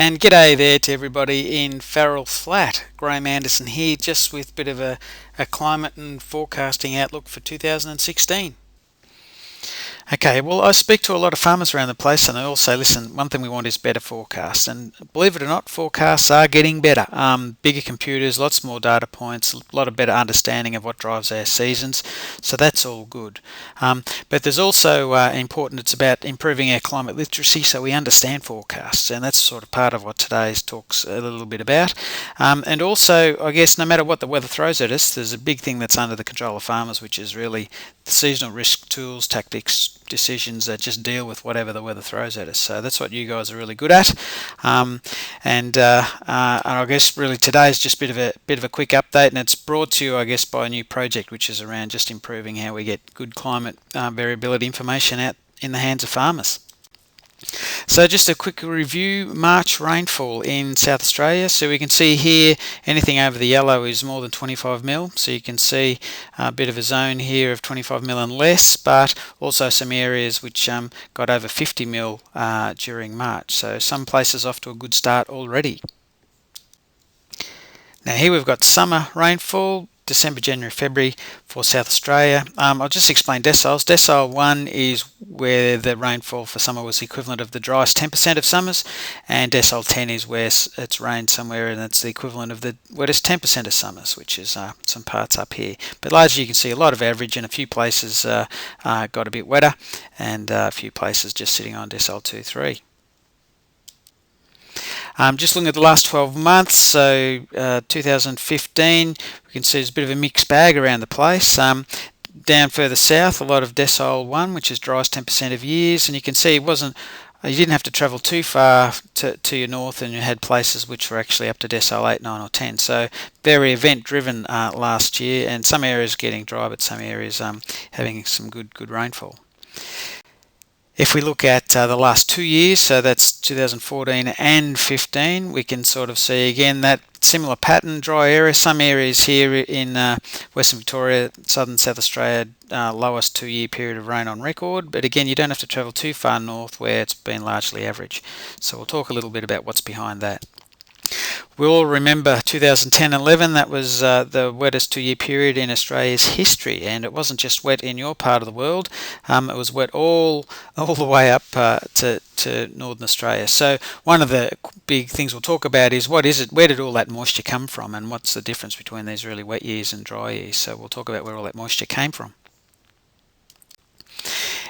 And g'day there to everybody in Farrell Flat. Graham Anderson here, just with a bit of a climate and forecasting outlook for 2016. Okay, well, I speak to a lot of farmers around the place, and they all say, listen, one thing we want is better forecasts. And believe it or not, forecasts are getting better. Bigger computers, lots more data points, a lot of better understanding of what drives our seasons. So that's all good. But there's also important, it's about improving our climate literacy so we understand forecasts. And that's sort of part of what today's talk's a little bit about. And also, I guess, no matter what the weather throws at us, there's a big thing that's under the control of farmers, which is really the seasonal risk tools, tactics, decisions that just deal with whatever the weather throws at us. So that's what you guys are really good at. And I guess really today is just a bit of a quick update, and it's brought to you, I guess, by a new project which is around just improving how we get good climate variability information out in the hands of farmers. So just a quick review, March rainfall in South Australia. So we can see here anything over the yellow is more than 25 mil. So you can see a bit of a zone here of 25 mil and less, but also some areas which got over 50 mil during March. So some places off to a good start already. Now here we've got summer rainfall, December, January, February for South Australia. I'll just explain deciles. Decile 1 is where the rainfall for summer was the equivalent of the driest 10% of summers, and decile 10 is where it's rained somewhere and it's the equivalent of the wettest 10% of summers, which is some parts up here. But largely you can see a lot of average, and a few places got a bit wetter, and a few places just sitting on decile 2, 3. Just looking at the last 12 months, so 2015, we can see there's a bit of a mixed bag around the place. Down further south, a lot of decile 1, which is driest 10% of years, and you can see you didn't have to travel too far to your north, and you had places which were actually up to decile 8, 9 or 10. So very event driven last year, and some areas getting dry, but some areas having some good rainfall. If we look at the last 2 years, so that's 2014 and 15, we can sort of see again that similar pattern, dry area. Some areas here in Western Victoria, Southern South Australia, lowest 2-year period of rain on record. But again, you don't have to travel too far north where it's been largely average. So we'll talk a little bit about what's behind that. We all remember 2010-11, that was the wettest 2-year period in Australia's history, and it wasn't just wet in your part of the world, it was wet all the way up to Northern Australia. So one of the big things we'll talk about is where did all that moisture come from, and what's the difference between these really wet years and dry years. So we'll talk about where all that moisture came from.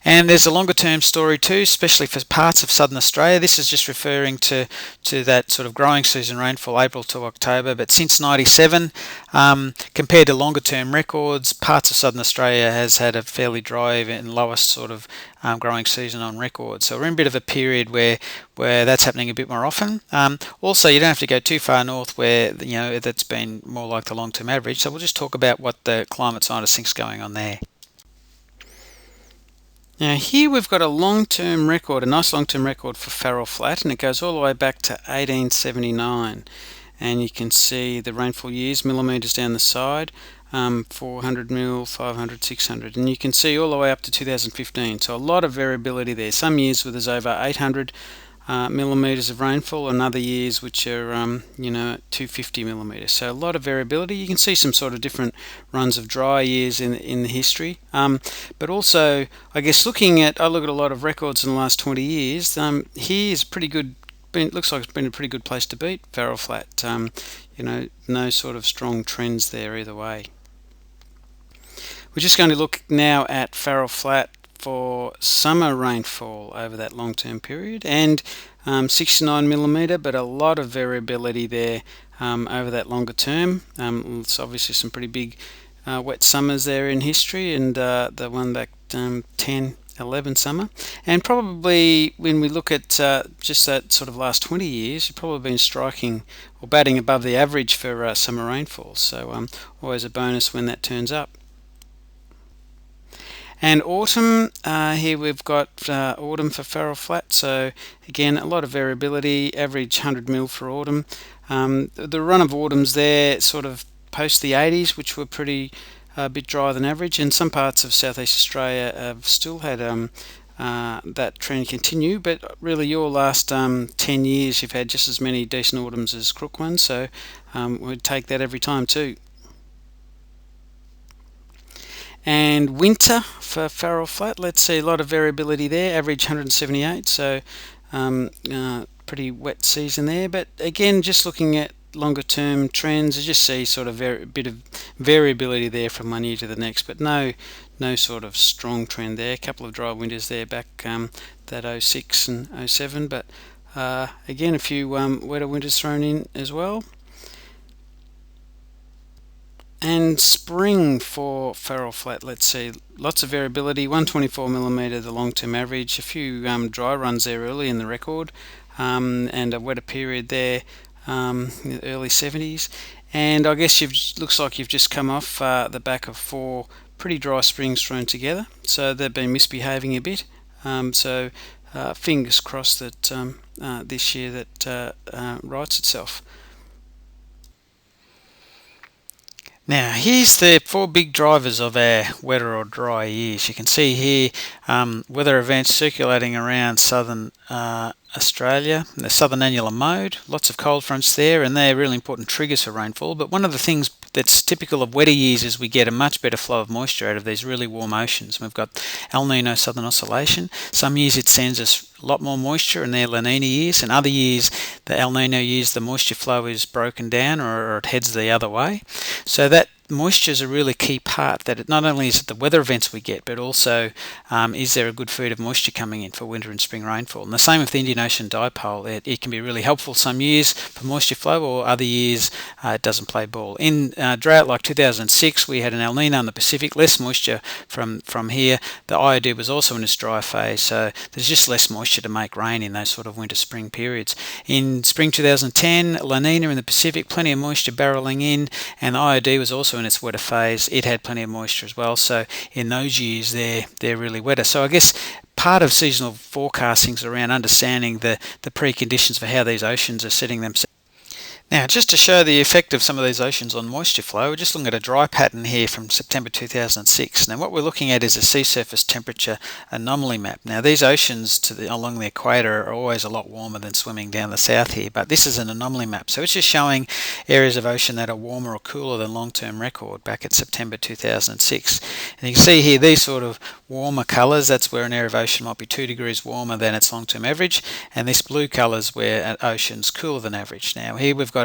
And there's a longer term story too, especially for parts of southern Australia. This is just referring to that sort of growing season rainfall, April to October. But since 97, compared to longer term records, parts of southern Australia has had a fairly dry and lowest sort of growing season on record. So we're in a bit of a period where that's happening a bit more often. Also, you don't have to go too far north where that's been more like the long term average. So we'll just talk about what the climate scientist thinks going on there. Now here we've got a long-term record, a nice long-term record for Farrell Flat, and it goes all the way back to 1879. And you can see the rainfall years, millimetres down the side, 400 mil, 500, 600, and you can see all the way up to 2015. So a lot of variability there. Some years where there's over 800 millimetres of rainfall, and other years which are 250 millimetres. So a lot of variability. You can see some sort of different runs of dry years in the history, but also I guess I look at a lot of records in the last 20 years. Here's pretty good. Looks like it's been a pretty good place to beat Farrell Flat. No sort of strong trends there either way. We're just going to look now at Farrell Flat for summer rainfall over that long-term period, and 69 millimetre, but a lot of variability there over that longer term. It's obviously some pretty big wet summers there in history, and the one back 10-11 summer, and probably when we look at just that sort of last 20 years, you've probably been striking or batting above the average for summer rainfall. So always a bonus when that turns up. And autumn, here we've got autumn for Farrell Flat. So again, a lot of variability, average 100 mil for autumn. The run of autumns there sort of post the 80s, which were pretty a bit drier than average, and some parts of southeast Australia have still had that trend continue, but really your last 10 years you've had just as many decent autumns as crook ones, so we'd take that every time too. And winter for Farrell Flat, let's see a lot of variability there, average 178, so pretty wet season there. But again, just looking at longer term trends, I just see sort of a bit of variability there from one year to the next, but no sort of strong trend there. A couple of dry winters there back that 06 and 07, but again a few wetter winters thrown in as well. And spring for Farrell Flat, let's see, lots of variability, 124mm the long-term average, a few dry runs there early in the record, and a wetter period there in the early 70s. And I guess looks like you've just come off the back of 4 pretty dry springs thrown together, so they've been misbehaving a bit. So fingers crossed that this year that rights itself. Now here's the 4 big drivers of our wetter or dry years. You can see here weather events circulating around southern Australia, the southern annular mode, lots of cold fronts there, and they're really important triggers for rainfall. But one of the things that's typical of wetter years is we get a much better flow of moisture out of these really warm oceans. We've got El Nino Southern Oscillation. Some years it sends us a lot more moisture, and they're La Nina years, and other years, the El Nino years, the moisture flow is broken down or it heads the other way. So that moisture is a really key part, that it not only is it the weather events we get, but also is there a good feed of moisture coming in for winter and spring rainfall. And the same with the Indian Ocean dipole. It can be really helpful some years for moisture flow, or other years it doesn't play ball. In drought like 2006, we had an El Nino in the Pacific, less moisture from here. The IOD was also in its dry phase, so there's just less moisture to make rain in those sort of winter-spring periods. In spring 2010, La Nina in the Pacific, plenty of moisture barreling in, and the IOD was also in its wetter phase. It had plenty of moisture as well, so in those years they're really wetter. So I guess part of seasonal forecasting is around understanding the preconditions for how these oceans are setting themselves. Now, just to show the effect of some of these oceans on moisture flow, we're just looking at a dry pattern here from September 2006. Now, what we're looking at is a sea surface temperature anomaly map. Now, these oceans along the equator are always a lot warmer than swimming down the south here, but this is an anomaly map. So it's just showing areas of ocean that are warmer or cooler than long-term record back at September 2006. And you can see here these sort of warmer colours, that's where an area of ocean might be 2 degrees warmer than its long-term average, and this blue colour is where an ocean's cooler than average. Now, here we've got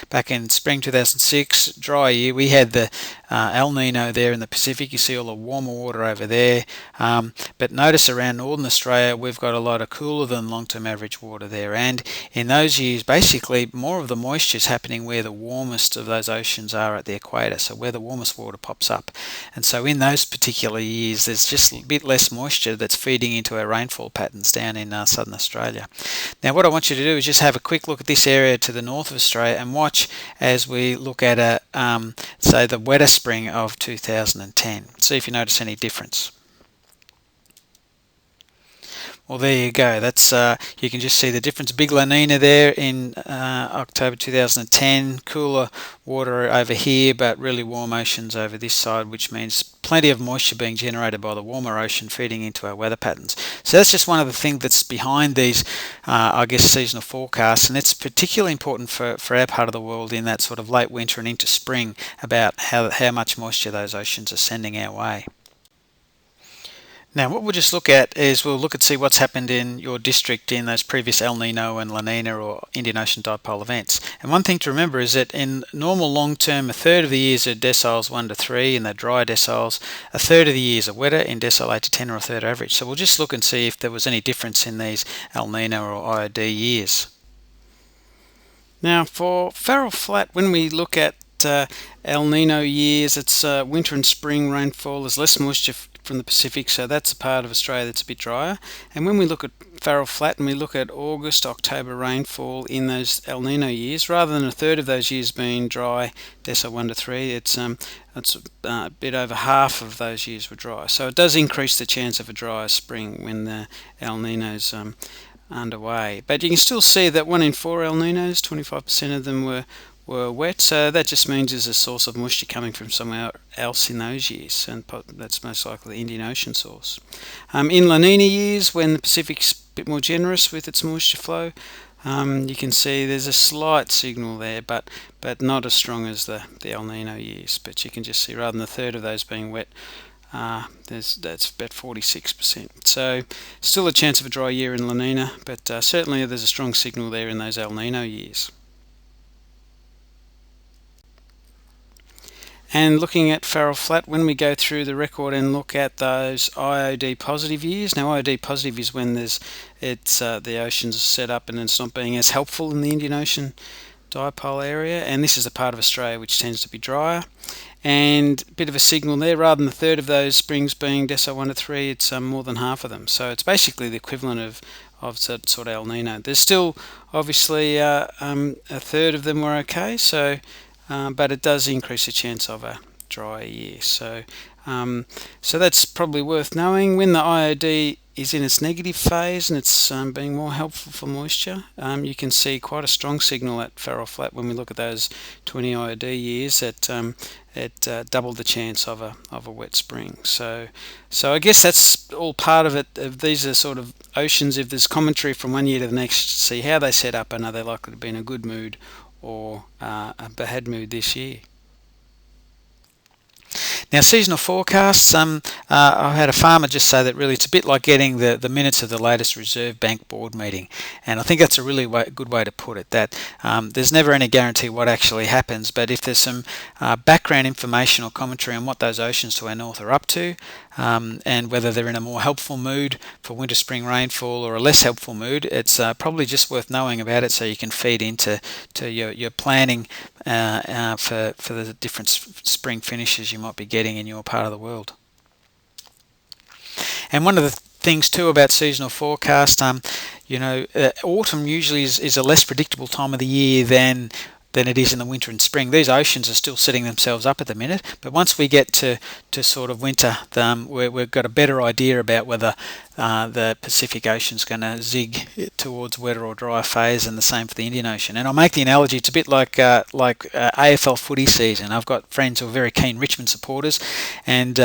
back in spring 2006, dry year, we had the El Nino there in the Pacific. You see all the warmer water over there, but notice around northern Australia we've got a lot of cooler than long-term average water there, and in those years basically more of the moisture is happening where the warmest of those oceans are at the equator, so where the warmest water pops up. And so in those particular years there's just a bit less moisture that's feeding into our rainfall patterns down in southern Australia. Now what I want you to do is just have a quick look at this area to the north of Australia and watch as we look at say the wetter spring of 2010. See if you notice any difference. Well, there you go. That's you can just see the difference. Big La Nina there in October 2010. Cooler water over here, but really warm oceans over this side, which means plenty of moisture being generated by the warmer ocean feeding into our weather patterns. So that's just one of the things that's behind these, I guess, seasonal forecasts, and it's particularly important for our part of the world in that sort of late winter and into spring about how much moisture those oceans are sending our way. Now what we'll just look at is we'll look and see what's happened in your district in those previous El Nino and La Nina or Indian Ocean dipole events. And one thing to remember is that in normal long term, a third of the years are deciles 1 to 3, in the dry deciles, a third of the years are wetter in decile 8 to 10, or a third average. So we'll just look and see if there was any difference in these El Nino or IOD years. Now for Farrell Flat, when we look at El Nino years, it's winter and spring rainfall, there's less moisture from the Pacific, so that's a part of Australia that's a bit drier. And when we look at Farrell Flat and we look at August, October rainfall in those El Nino years, rather than a third of those years being dry, decile 1 to 3, it's a bit over half of those years were dry. So it does increase the chance of a drier spring when the El Nino's underway. But you can still see that 1 in 4 El Ninos, 25% of them were were wet, so that just means there's a source of moisture coming from somewhere else in those years, and that's most likely the Indian Ocean source. In La Nina years, when the Pacific's a bit more generous with its moisture flow, you can see there's a slight signal there, but not as strong as the El Nino years. But you can just see, rather than a third of those being wet, that's about 46%. So still a chance of a dry year in La Nina, but certainly there's a strong signal there in those El Nino years. And looking at Farrell Flat, when we go through the record and look at those IOD positive years, now IOD positive is when the ocean's set up and it's not being as helpful in the Indian Ocean dipole area, and this is a part of Australia which tends to be drier. And a bit of a signal there, rather than a third of those springs being decile 1 to 3, it's more than half of them. So it's basically the equivalent of sort of El Nino. There's still obviously a third of them were okay, so but it does increase the chance of a dry year. So that's probably worth knowing. When the IOD is in its negative phase and it's being more helpful for moisture, you can see quite a strong signal at Farrell Flat when we look at those 20 IOD years that it doubled the chance of a wet spring. So I guess that's all part of it. These are sort of oceans. If there's commentary from one year to the next, see how they set up and are they likely to be in a good mood or a bad mood this year. Now, seasonal forecasts, I had a farmer just say that really it's a bit like getting the minutes of the latest Reserve Bank board meeting, and I think that's a really good way to put it, that there's never any guarantee what actually happens, but if there's some background information or commentary on what those oceans to our north are up to, and whether they're in a more helpful mood for winter spring rainfall or a less helpful mood, it's probably just worth knowing about it so you can feed into your planning for the different spring finishes you might be getting in your part of the world. And one of the things too about seasonal forecast, autumn usually is a less predictable time of the year than it is in the winter and spring. These oceans are still setting themselves up at the minute, but once we get to sort of winter, we've got a better idea about whether the Pacific Ocean's going to zig towards wetter or drier phase, and the same for the Indian Ocean. And I'll make the analogy, it's a bit like AFL footy season. I've got friends who are very keen Richmond supporters, and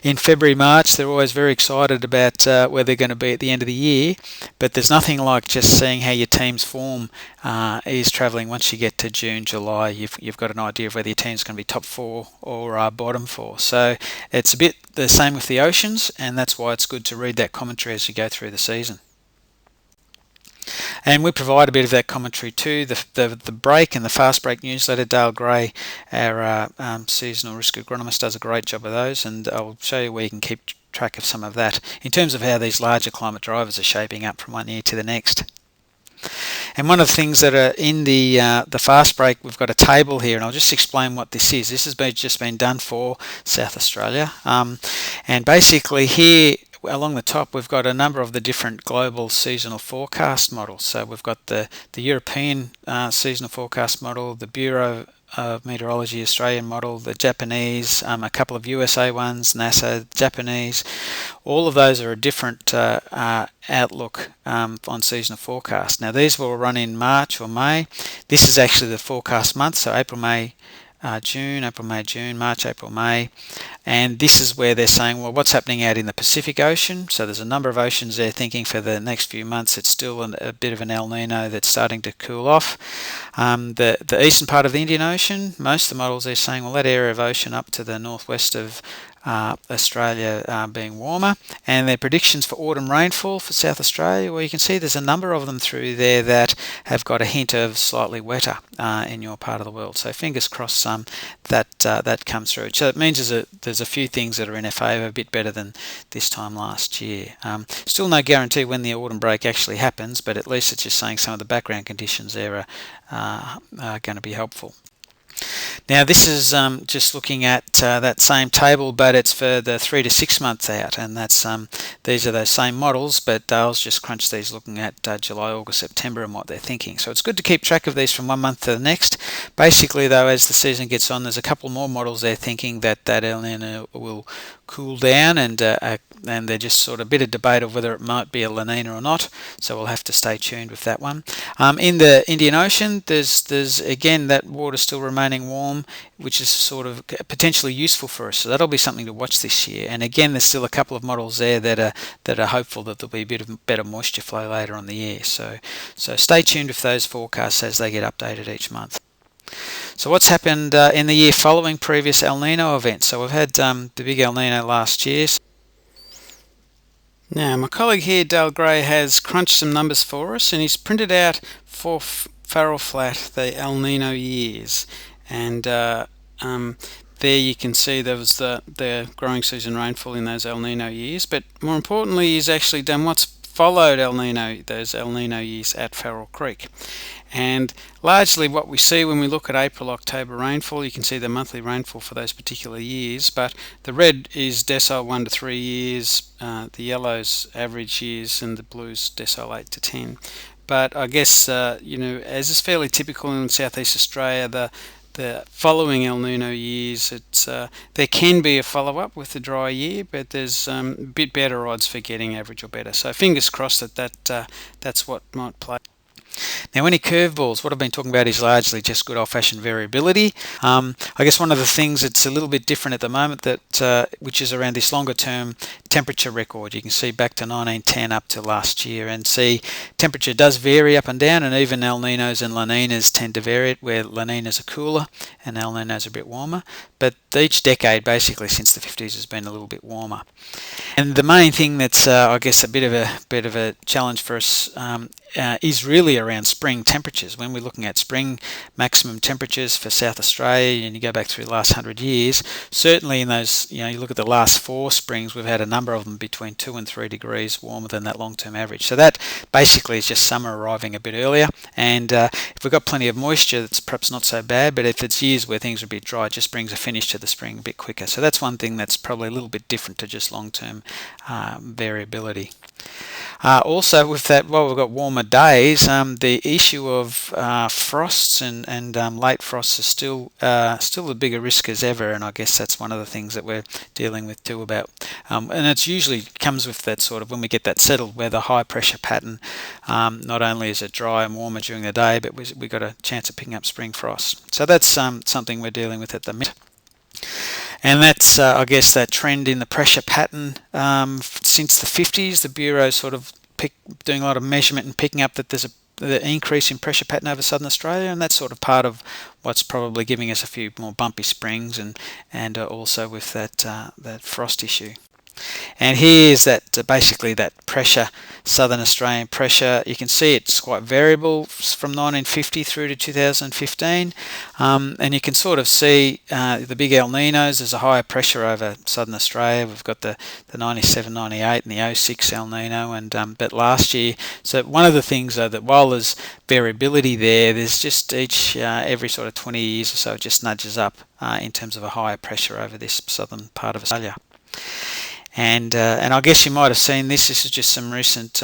in February, March, they're always very excited about where they're going to be at the end of the year, but there's nothing like just seeing how your team's form is travelling. Once you get to June, July, you've got an idea of whether your team's going to be top 4 or bottom 4. So it's a bit the same with the oceans, and that's why it's good to read that commentary as you go through the season. And we provide a bit of that commentary too. The break and the fast break newsletter, Dale Gray, our seasonal risk agronomist, does a great job of those, and I'll show you where you can keep track of some of that in terms of how these larger climate drivers are shaping up from one year to the next. And one of the things that are in the fast break, we've got a table here, and I'll just explain what this is. This has just been done for South Australia, and basically here along the top we've got a number of the different global seasonal forecast models. So we've got the European seasonal forecast model, the Bureau of Meteorology Australian model, the Japanese, a couple of USA ones, NASA, Japanese. All of those are a different outlook on seasonal forecast. Now these will run in March or May. This is actually the forecast month, so April, May, June, April, May, June, March, April, May. And this is where they're saying, well, what's happening out in the Pacific Ocean? So there's a number of oceans they're thinking for the next few months it's still a bit of an El Nino that's starting to cool off. The eastern part of the Indian Ocean, most of the models they're saying, well, that area of ocean up to the northwest of Australia being warmer, and their predictions for autumn rainfall for South Australia, well, you can see there's a number of them through there that have got a hint of slightly wetter in your part of the world. So fingers crossed that comes through. So it means there's a few things that are in our favour, a bit better than this time last year. Still no guarantee when the autumn break actually happens, but at least it's just saying some of the background conditions there are going to be helpful. Now this is just looking at that same table, but it's for the 3 to 6 months out, and that's these are those same models, but Dale's just crunched these looking at July, August, September and what they're thinking. So it's good to keep track of these from one month to the next. Basically though, as the season gets on, there's a couple more models they're thinking that El Nino will cool down, and they're just sort of a bit of debate of whether it might be a La Nina or not. So we'll have to stay tuned with that one. In the Indian Ocean, there's again that water still remaining warm, which is sort of potentially useful for us. So that'll be something to watch this year. And again, there's still a couple of models there that are hopeful that there'll be a bit of better moisture flow later on the year. So stay tuned with those forecasts as they get updated each month. So what's happened in the year following previous El Nino events? So we've had the big El Nino last year. Now my colleague here, Dale Gray, has crunched some numbers for us, and he's printed out for Farrell Flat the El Nino years. And there you can see there was the growing season rainfall in those El Nino years. But more importantly, he's actually done what's followed those El Nino years at Farrell Creek. And largely what we see when we look at April-October rainfall, you can see the monthly rainfall for those particular years, but the red is decile 1 to 3 years, the yellow's average years, and the blue's decile 8 to 10. But I guess, as is fairly typical in Southeast Australia, the following El Nino years, there can be a follow-up with the dry year, but there's a bit better odds for getting average or better. So fingers crossed that's what might play. Now, any curveballs, what I've been talking about is largely just good old-fashioned variability. I guess one of the things that's a little bit different at the moment, which is around this longer-term temperature record. You can see back to 1910 up to last year, and see temperature does vary up and down, and even El Ninos and La Ninas tend to vary, where La Ninas are cooler and El Ninos are a bit warmer. But each decade, basically since the 50s, has been a little bit warmer. And the main thing that's, I guess, a bit of a challenge for us is really around spring temperatures. When we're looking at spring maximum temperatures for South Australia, and you go back through the last 100 years, certainly in those, you look at the last 4 springs, we've had a number of them between 2 and 3 degrees warmer than that long-term average. So that basically is just summer arriving a bit earlier. And if we've got plenty of moisture, that's perhaps not so bad. But if it's years where things are a bit dry, it just brings a finish to the spring a bit quicker. So that's one thing that's probably a little bit different to just long-term variability. Also with that, while we've got warmer days, the issue of frosts and late frosts is still a bigger risk as ever, and I guess that's one of the things that we're dealing with too about. And it's usually comes with that sort of, when we get that settled, where the high pressure pattern, not only is it dry and warmer during the day, but we got a chance of picking up spring frosts. So that's something we're dealing with at the minute. And that's, I guess, that trend in the pressure pattern since the 50s. The Bureau sort of doing a lot of measurement and picking up that there's the increase in pressure pattern over southern Australia, and that's sort of part of what's probably giving us a few more bumpy springs, and also with that frost issue. And here's that basically that pressure, southern Australian pressure. You can see it's quite variable from 1950 through to 2015, and you can sort of see the big El Ninos. There's a higher pressure over southern Australia. We've got the 97, 98 and the 06 El Nino, and but last year. So one of the things though, that while there's variability there's just every sort of 20 years or so it just nudges up in terms of a higher pressure over this southern part of Australia. And I guess you might have seen this. This is just some recent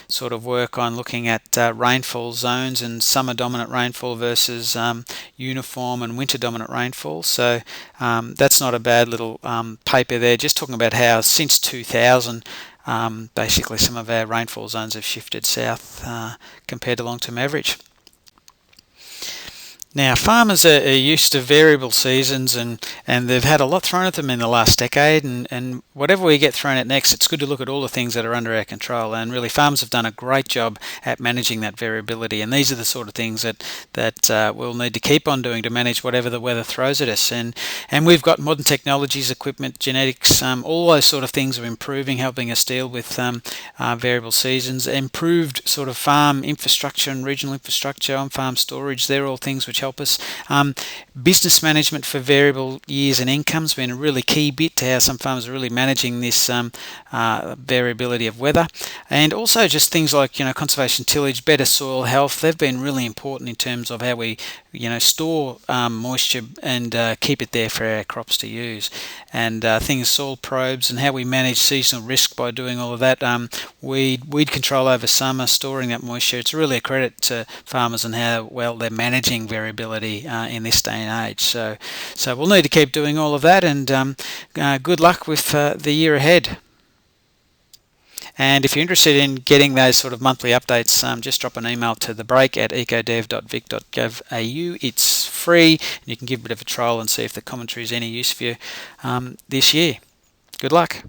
sort of work on looking at rainfall zones and summer dominant rainfall versus uniform and winter dominant rainfall. So that's not a bad little paper there, just talking about how since 2000 basically some of our rainfall zones have shifted south compared to long-term average. Now, farmers are used to variable seasons, and they've had a lot thrown at them in the last decade, and whatever we get thrown at next, it's good to look at all the things that are under our control, and really farmers have done a great job at managing that variability, and these are the sort of things that we'll need to keep on doing to manage whatever the weather throws at us, and we've got modern technologies, equipment, genetics, all those sort of things are improving, helping us deal with variable seasons, improved sort of farm infrastructure and regional infrastructure, on-farm storage. They're all things which help us. Business management for variable years and incomes has been a really key bit to how some farmers are really managing this variability of weather, and also just things like conservation tillage, better soil health. They've been really important in terms of how we store moisture and keep it there for our crops to use, and things soil probes and how we manage seasonal risk by doing all of that. Weed control over summer, storing that moisture. It's really a credit to farmers and how well they're managing variability variability in this day and age. So we'll need to keep doing all of that, and good luck with the year ahead. And if you're interested in getting those sort of monthly updates, just drop an email to thebrake@ecodev.vic.gov.au. It's free, and you can give a bit of a trial and see if the commentary is any use for you this year. Good luck.